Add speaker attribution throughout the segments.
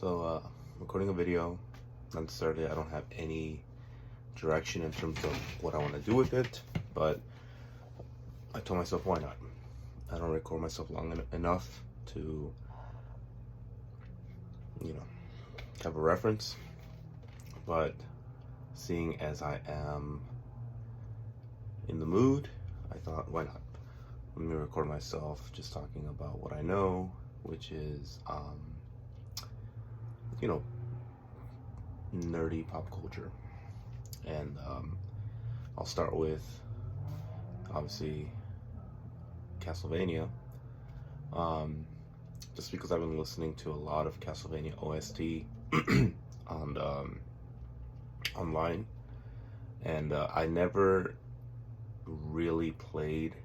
Speaker 1: Recording a video, not necessarily, I don't have any direction in terms of what I want to do with it, but I told myself, why not? I don't record myself long enough to, have a reference, but seeing as I am in the mood, I thought, why not? Let me record myself just talking about what I know, which is, nerdy pop culture. And I'll start with, obviously, Castlevania. Just because I've been listening to a lot of Castlevania OST online, and I never really played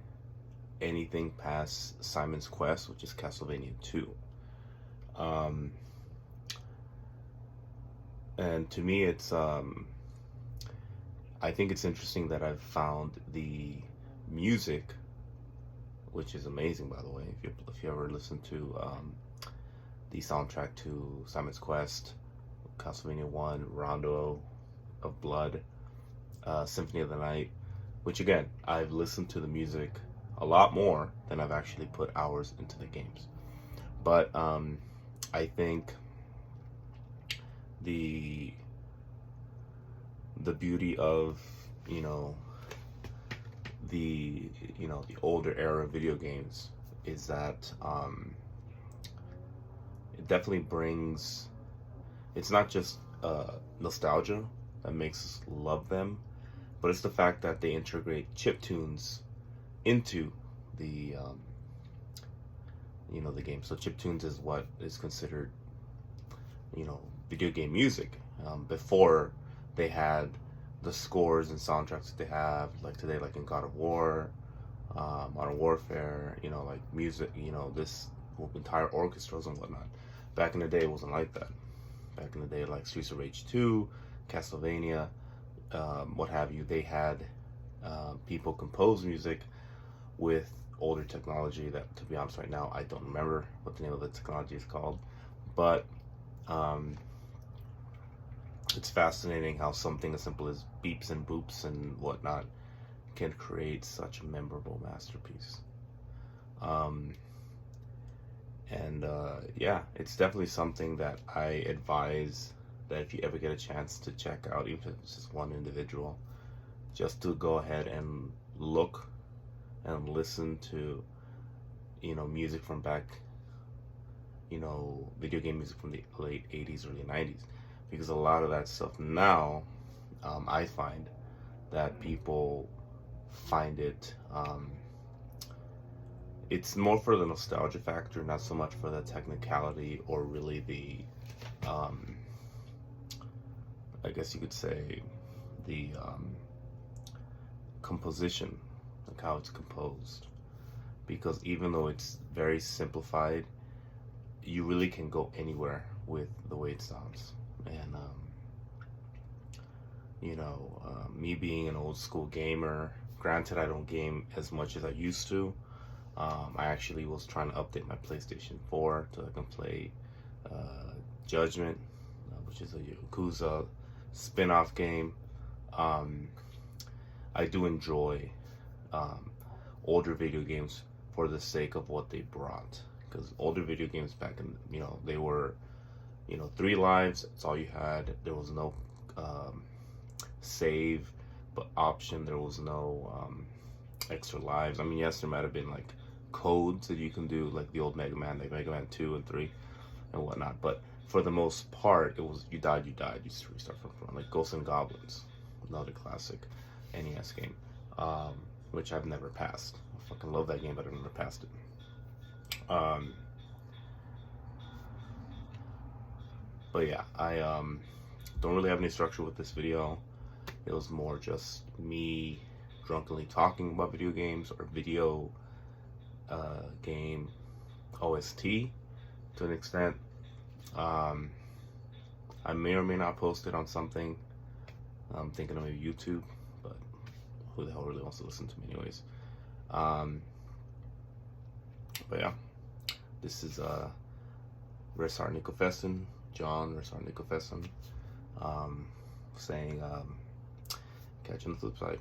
Speaker 1: anything past Simon's Quest, which is Castlevania 2. And to me, it's I think it's interesting that I've found the music, which is amazing, by the way. If you ever listen to the soundtrack to Simon's Quest, Castlevania 1, Rondo of Blood, Symphony of the Night, which again, I've listened to the music a lot more than I've actually put hours into the games. But I think the beauty of the older era video games is that it definitely brings, it's not just nostalgia that makes us love them, but it's the fact that they integrate chiptunes into the the game. So chiptunes is what is considered video game music. Before they had the scores and soundtracks that they have like today, like in God of War, Modern Warfare, like music, this entire orchestras and whatnot. Back in the day, it wasn't like that. Back in the day, like Streets of Rage 2, Castlevania, what have you, they had people compose music with older technology that, to be honest, right now I don't remember what the name of the technology is called, but it's fascinating how something as simple as beeps and boops and whatnot can create such a memorable masterpiece. Yeah, it's definitely something that I advise that if you ever get a chance to check out, even if it's just one individual, just to go ahead and look and listen to music from back, video game music from the late 80s, early 90s, because a lot of that stuff now, I find that people find it, it's more for the nostalgia factor, not so much for the technicality or really the, I guess you could say, the composition, like how it's composed. Because even though it's very simplified, you really can go anywhere with the way it sounds. And me being an old school gamer, granted I don't game as much as I used to. I actually was trying to update my PlayStation 4 so I can play Judgment, which is a Yakuza spin-off game. I do enjoy older video games for the sake of what they brought, because older video games back in, they were 3 lives, that's all you had. There was no save but option. There was no extra lives. I mean, yes, there might have been like codes that you can do, like the old Mega Man, like Mega Man 2 and 3 and whatnot, but for the most part, it was you died, you just restart from front. Like Ghosts and Goblins, another classic NES game, which I've never passed. I fucking love that game, but I've never passed it. But yeah, I don't really have any structure with this video. It was more just me drunkenly talking about video games or video game OST to an extent. I may or may not post it on something. I'm thinking of maybe YouTube, but who the hell really wants to listen to me anyways? But yeah, this is Resar Nicofestin, John or starting to confess them, saying, catch you on the flip side.